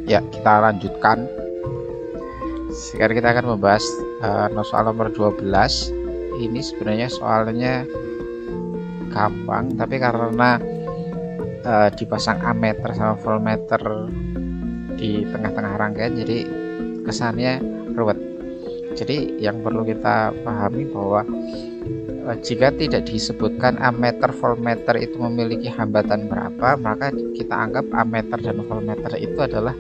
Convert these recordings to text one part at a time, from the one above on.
Ya, kita lanjutkan. Sekarang kita akan membahas soal nomor 12. Ini sebenarnya soalnya gampang, tapi karena dipasang ammeter sama voltmeter di tengah-tengah rangkaian, jadi kesannya ruwet. Jadi yang perlu kita pahami bahwa jika tidak disebutkan ammeter voltmeter itu memiliki hambatan berapa, maka kita anggap ammeter dan voltmeter itu adalah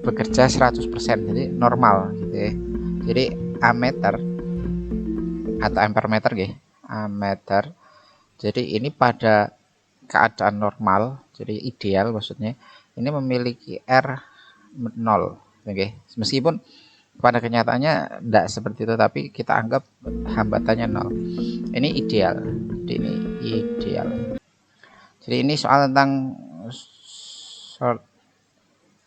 bekerja 100%, jadi normal gitu ya. Jadi ammeter atau ampermeter gitu, ammeter. Jadi ini pada keadaan normal, jadi ideal maksudnya, ini memiliki R 0, oke. Meskipun pada kenyataannya tidak seperti itu, tapi kita anggap hambatannya 0. Ini ideal. Jadi ini ideal. Jadi ini soal tentang short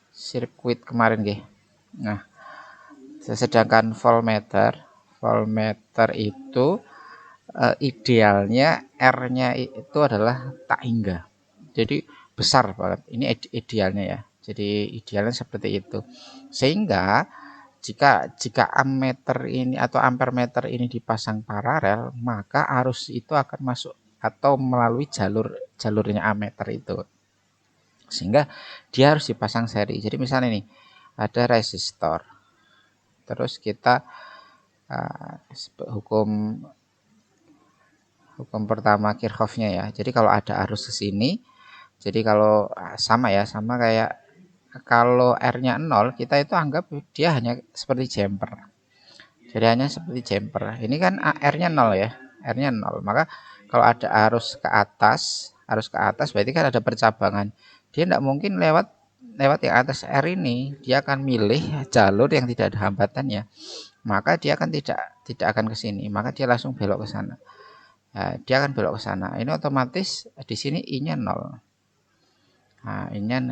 sirkuit kemarin nggih. Nah, sedangkan voltmeter itu idealnya R-nya itu adalah tak hingga. Jadi besar banget. Ini idealnya ya. Jadi idealnya seperti itu. Sehingga jika ammeter ini atau ampermeter ini dipasang paralel, maka arus itu akan masuk atau melalui jalurnya ammeter itu. Sehingga dia harus dipasang seri. Jadi misalnya ini ada resistor, terus kita hukum pertama Kirchhoff-nya ya. Jadi kalau ada arus ke sini, jadi kalau sama kayak kalau R-nya 0, kita itu anggap dia hanya seperti jumper. Jadi hanya seperti jumper. Ini kan R-nya 0 ya, R-nya 0. Maka kalau ada arus ke atas berarti kan ada percabangan. Dia tidak mungkin lewat yang atas R ini, dia akan milih jalur yang tidak ada hambatannya. Maka dia akan tidak akan ke sini, maka dia langsung belok ke sana. Nah, dia akan belok ke sana. Ini otomatis di sini I-nya 0. Nah, I-nya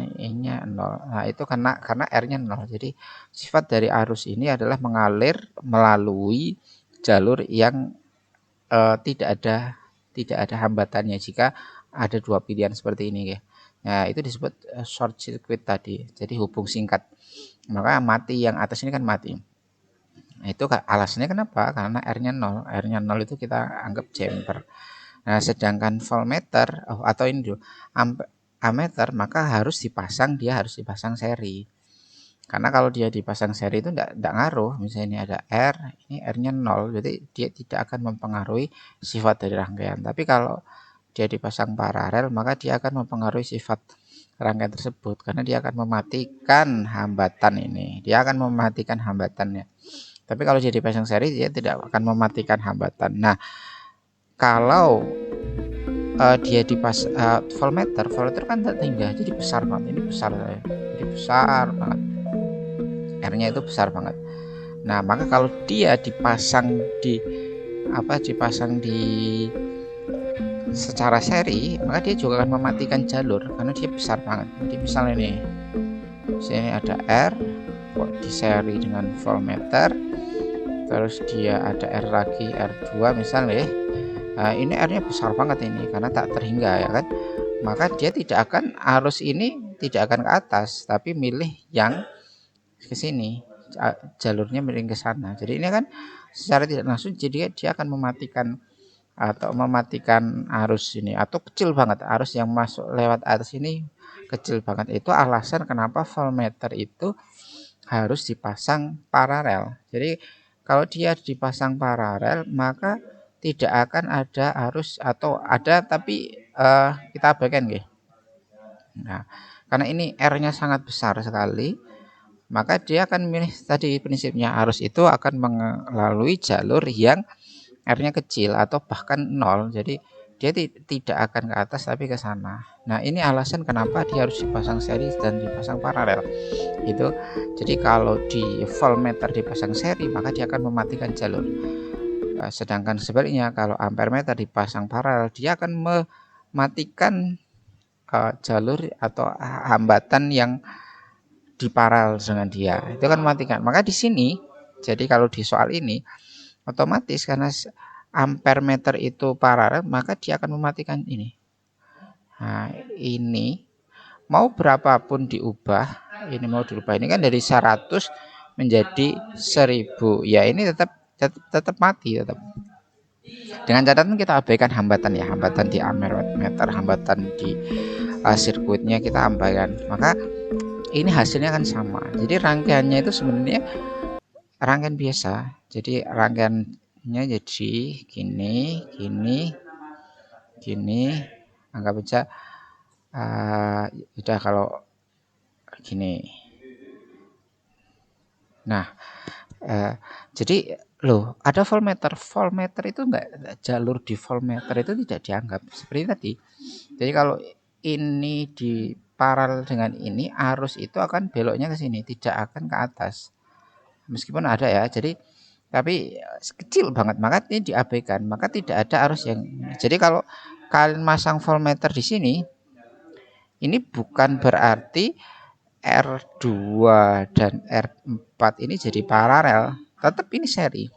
0. Nah, itu karena R-nya 0. Jadi sifat dari arus ini adalah mengalir melalui jalur yang tidak ada hambatannya jika ada dua pilihan seperti ini ya. Nah, itu disebut short circuit tadi. Jadi hubung singkat. Maka mati yang atas ini kan mati. Nah, itu alasannya kenapa? Karena R-nya 0. R-nya 0 itu kita anggap jumper. Nah, sedangkan voltmeter atau ini dulu ammeter, maka harus dipasang seri. Karena kalau dia dipasang seri itu tidak ngaruh. Misalnya ini ada R, ini R-nya 0, jadi dia tidak akan mempengaruhi sifat dari rangkaian. Tapi kalau dia dipasang paralel, maka dia akan mempengaruhi sifat rangkaian tersebut karena dia akan mematikan hambatan ini. Dia akan mematikan hambatannya. Tapi kalau dia dipasang seri, dia tidak akan mematikan hambatan. Nah, kalau dia dipasang voltmeter kan tak tinggal, jadi besar banget. Ini besar saya. Jadi besar banget. R-nya itu besar banget. Nah, maka kalau dia dipasang secara seri, maka dia juga akan mematikan jalur karena dia besar banget. Jadi misalnya ini, sini ada R di seri dengan voltmeter, terus dia ada R lagi, R2 misalnya. Nah, ini R-nya besar banget ini karena tak terhingga ya kan. Maka dia arus ini tidak akan ke atas, tapi milih yang ke sini, jalurnya miring ke sana. Jadi ini kan secara tidak langsung jadi dia akan mematikan arus ini, atau kecil banget arus yang masuk lewat atas ini, kecil banget. Itu alasan kenapa voltmeter itu harus dipasang paralel. Jadi kalau dia dipasang paralel, maka tidak akan ada arus, atau ada tapi kita abaikan nggih. Nah, karena ini R-nya sangat besar sekali, maka dia akan milih tadi prinsipnya arus itu akan melalui jalur yang R-nya kecil atau bahkan 0. Jadi dia tidak akan ke atas tapi ke sana. Nah, ini alasan kenapa dia harus dipasang seri dan dipasang paralel. Itu. Jadi kalau di voltmeter dipasang seri, maka dia akan mematikan jalur. Sedangkan sebaliknya kalau ampermeter dipasang paralel, dia akan mematikan jalur atau hambatan yang di paralel dengan dia. Itu kan mematikan. Maka di sini, jadi kalau di soal ini otomatis karena ampermeter itu paralel, maka dia akan mematikan ini. Nah, ini mau berapapun diubah, ini mau dirubah, ini kan dari 100 menjadi 1000 ya, ini tetap mati tetap. Dengan catatan kita abaikan hambatan ya, hambatan di ammeter, hambatan di sirkuitnya kita abaikan, maka ini hasilnya kan sama. Jadi rangkaiannya itu sebenarnya rangkaian biasa. Jadi rangkaiannya jadi gini, anggap aja udah kalau gini. Nah, jadi loh, ada voltmeter. Voltmeter itu enggak, jalur di voltmeter itu tidak dianggap seperti tadi. Jadi kalau ini di paralel dengan ini, arus itu akan beloknya ke sini, tidak akan ke atas. Meskipun ada ya. Jadi tapi kecil banget, maka ini diabaikan, maka tidak ada arus yang. Jadi kalau kalian masang voltmeter di sini, ini bukan berarti R2 dan R4 ini jadi paralel, tetap ini seri.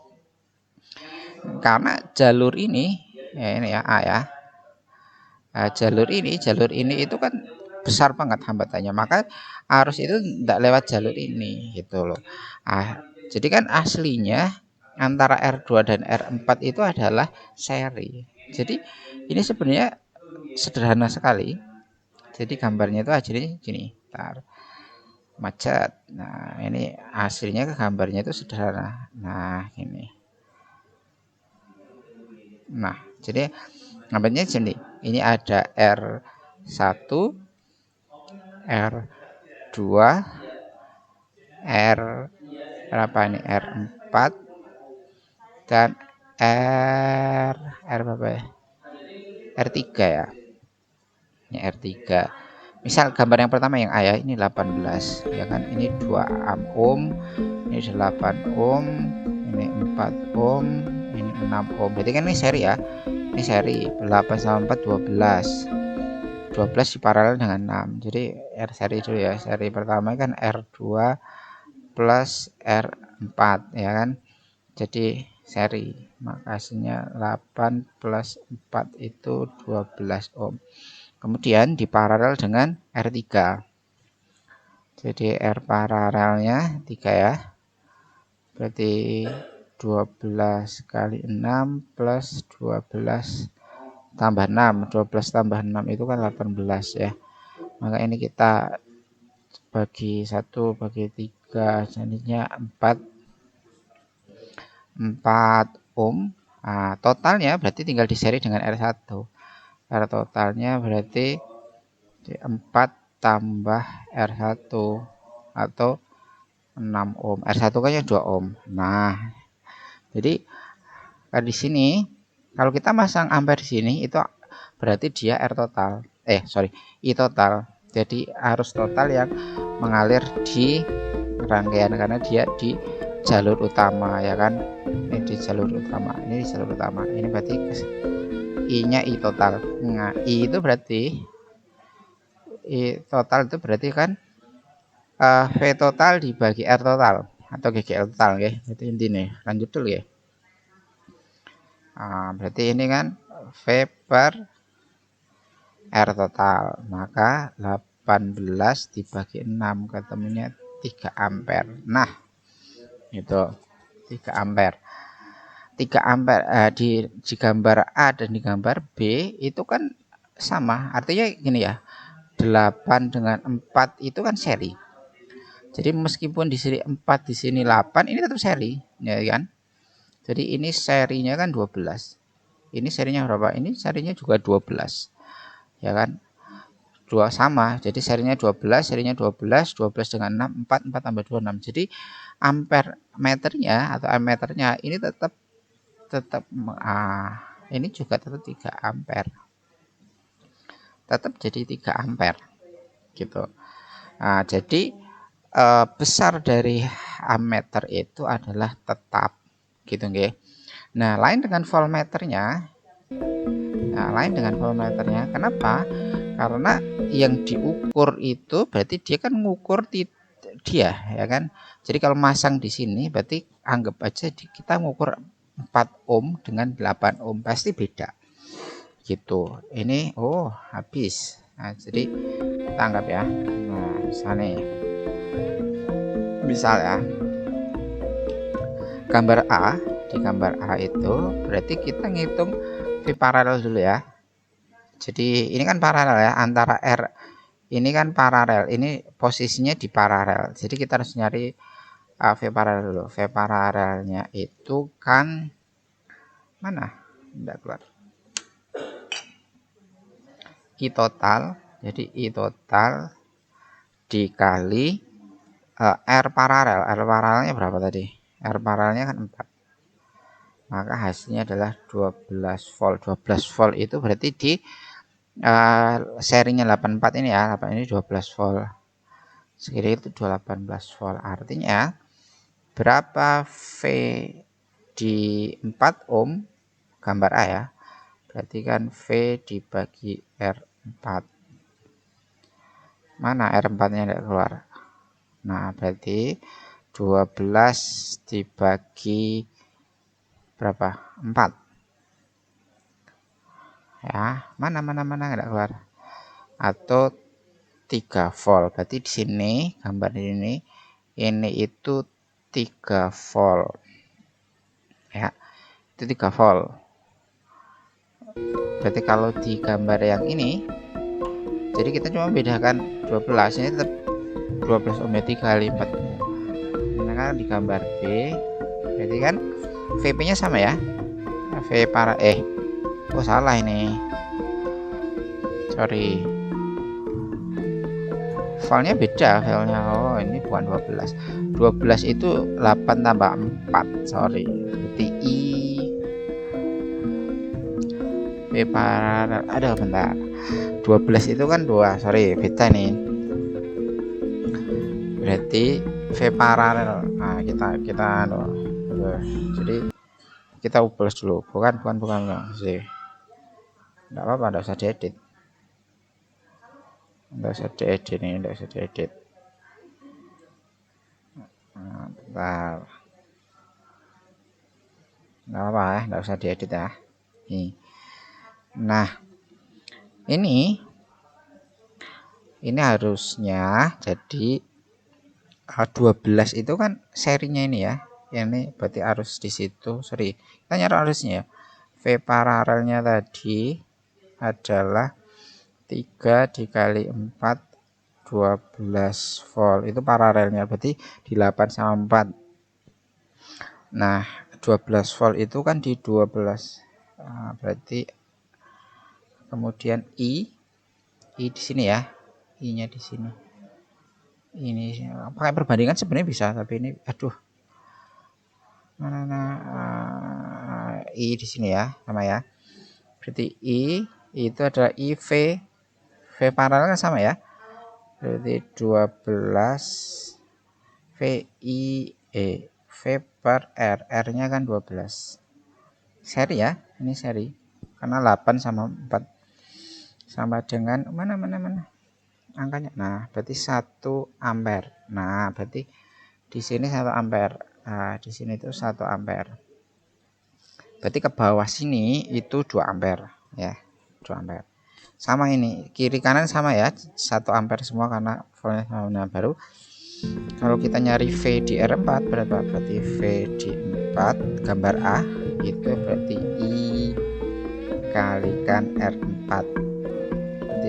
Karena jalur ini ya, ini ya A ya. Jalur ini itu kan besar banget hambatannya, maka arus itu tidak lewat jalur ini gitu loh. Jadi kan aslinya antara R2 dan R4 itu adalah seri. Jadi ini sebenarnya sederhana sekali. Jadi gambarnya itu hasilnya gini. Macet. Nah, ini hasilnya ke gambarnya itu sederhana. Nah, ini. Nah, jadi gambarnya gini. Ini ada R1, R2, R berapa ini? R4 dan R berapa ya? R3 ya. Ini R3. Misal gambar yang pertama yang A ya, ini 18 ya kan, ini 2 ohm, ini 8 ohm, ini 4 ohm, ini 6 ohm. Berarti kan ini seri ya. Ini seri 8 sama 4 12. 12 diparalel dengan 6. Jadi R seri dulu ya. Seri pertama kan R2 plus R4 ya kan. Jadi seri. Maka hasilnya 8 plus 4 itu 12 ohm. Kemudian diparalel dengan R3. Jadi R paralelnya 3 ya. Berarti 12 kali 6 plus 12 tambah 6. 12 tambah 6 itu kan 18 ya. Maka ini kita bagi 1 bagi 3, jadinya 4 ohm. Nah, totalnya berarti tinggal diseri dengan R1. R totalnya berarti 4 tambah R1 atau 6 ohm. R1 kan yang 2 ohm. Nah, jadi di sini kalau kita masang ampere di sini itu berarti dia R total. I total. Jadi arus total yang mengalir di rangkaian karena dia di jalur utama ya kan. Ini di jalur utama. Ini di jalur utama. Ini berarti I-nya I total. Nah, I itu berarti I total itu berarti kan V total dibagi R total atau GGL total ya. Itu intinya. Lanjut dulu ya. Berarti ini kan V per R total. Maka 18 dibagi 6 ketemunya 3 ampere. Nah, itu 3 ampere. 3 ampere di gambar A dan di gambar B itu kan sama. Artinya gini ya. 8 dengan 4 itu kan seri. Jadi meskipun di sini 4 di sini 8 ini tetap seri, ya kan? Jadi ini serinya kan 12. Ini serinya berapa? Ini serinya juga 12. Ya kan? 2 sama. Jadi serinya 12, serinya 12, 12 dengan 6, 4 tambah 2 6. Jadi ampere meternya atau ammeternya ini tetap ini juga tetap 3 ampere. Tetap jadi 3 ampere. Gitu. Jadi besar dari ammeter itu adalah tetap gitu nggih. Nah, lain dengan voltmeternya. Kenapa? Karena yang diukur itu berarti dia kan ngukur dia ya kan. Jadi kalau masang di sini berarti anggap aja kita ngukur 4 ohm dengan 8 ohm pasti beda. Gitu. Ini habis. Nah, jadi kita anggap ya. Nah, misalnya Misal ya, gambar A, di gambar A itu berarti kita ngitung V paralel dulu ya. Jadi ini kan paralel ya, antara R ini kan paralel, ini posisinya di paralel. Jadi kita harus nyari V paralel dulu. V paralelnya itu kan mana? Tidak keluar. I total, jadi I total dikali R paralel. R paralelnya berapa tadi? R paralelnya kan 4. Maka hasilnya adalah 12 volt. 12 volt itu berarti di serinya 84 ini ya. 8 ini 12 volt. Sekira itu 18 volt. Artinya berapa V di 4 ohm gambar A ya. Berarti kan V dibagi R4. Mana R4-nya tidak keluar? Nah, berarti 12 dibagi berapa? 4. Ya, mana enggak keluar. Atau 3 volt. Berarti di sini gambar ini itu 3 volt. Ya. Itu 3 volt. Berarti kalau di gambar yang ini, jadi kita cuma bedakan 12, ini tetap 12 ohm, 3 kali 4. Nah, di gambar B berarti kan VP nya sama ya, V para oh salah ini, sorry, filenya beda, filenya ini bukan 12 itu 8 tambah 4, sorry, berarti I V paralel, ada bentar, 12 itu kan 2, sorry beta nih, berarti V paralel. Nah, kita jadi kita ubah dulu, bukan sih, enggak apa-apa, enggak usah diedit, enggak usah diedit. Nah, bentar, enggak apa-apa ya, enggak usah diedit ya. Nah, ini harusnya jadi 12 itu kan serinya ini ya. Ini berarti arus di situ. Sorry, kita nyari arusnya ya. V paralelnya tadi adalah 3 dikali 4, 12 volt. Itu paralelnya berarti di 8 sama 4. Nah, 12 volt itu kan di 12. Nah, berarti kemudian I di sini ya. I-nya di sini. Ini pakai perbandingan sebenarnya bisa, tapi ini aduh, mana I di sini ya sama ya, berarti I itu adalah IV, V paralel kan sama ya, berarti 12 V per R nya kan 12 seri ya, ini seri karena 8 sama 4 sama dengan mana angkanya. Nah, berarti 1 ampere. Nah, berarti di sini 1 ampere. Nah, di sini itu 1 ampere. Berarti ke bawah sini itu 2 ampere ya, 2 ampere. Sama ini, kiri kanan sama ya, 1 ampere semua karena voltnya sama. Nah, baru kalau kita nyari V di R4 berapa? Berarti V di 4 gambar A itu berarti I kalikan R4.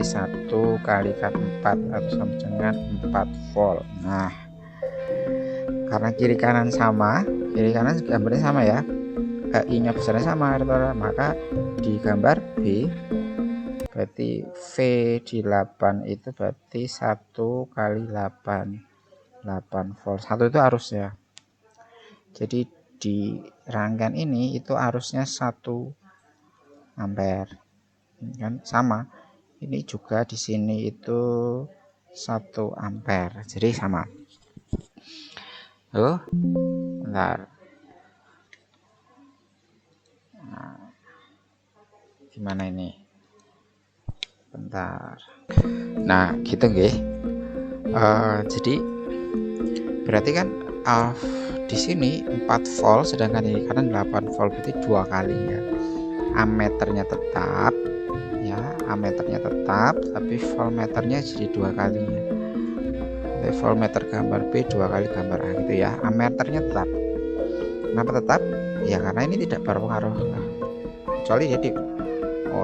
1 kalikan 4 atau sama dengan 4 volt. Nah, karena kiri kanan sama, kiri kanan gambarnya sama ya, I nya besarnya sama, maka di gambar B berarti V di 8 itu berarti 1 kali 8 volt. 1 itu arusnya. Jadi di rangkaian ini itu arusnya 1 ampere kan, sama. Ini juga di sini itu 1 ampere, jadi sama. Bentar. Nah, gimana ini? Bentar. Nah, gitu nggih. Jadi berarti kan di sini 4 volt, sedangkan ini kan 8 volt, berarti 2 kali ya. Ammeternya tetap ya, ammeternya tetap, tapi voltmeternya jadi 2 kalinya. level meter gambar B 2 kali gambar A gitu ya. Ammeternya tetap. Kenapa tetap? Ya karena ini tidak berpengaruh. Nah, kecuali dia di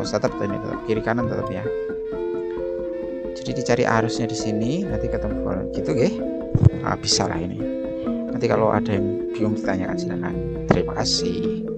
tetap ini tetap kiri kanan tetap ya. Jadi dicari arusnya di sini, nanti ketemu gitu nggih. Nah, bisa lah ini. Nanti kalau ada yang bingung ditanyakan silakan. Terima kasih.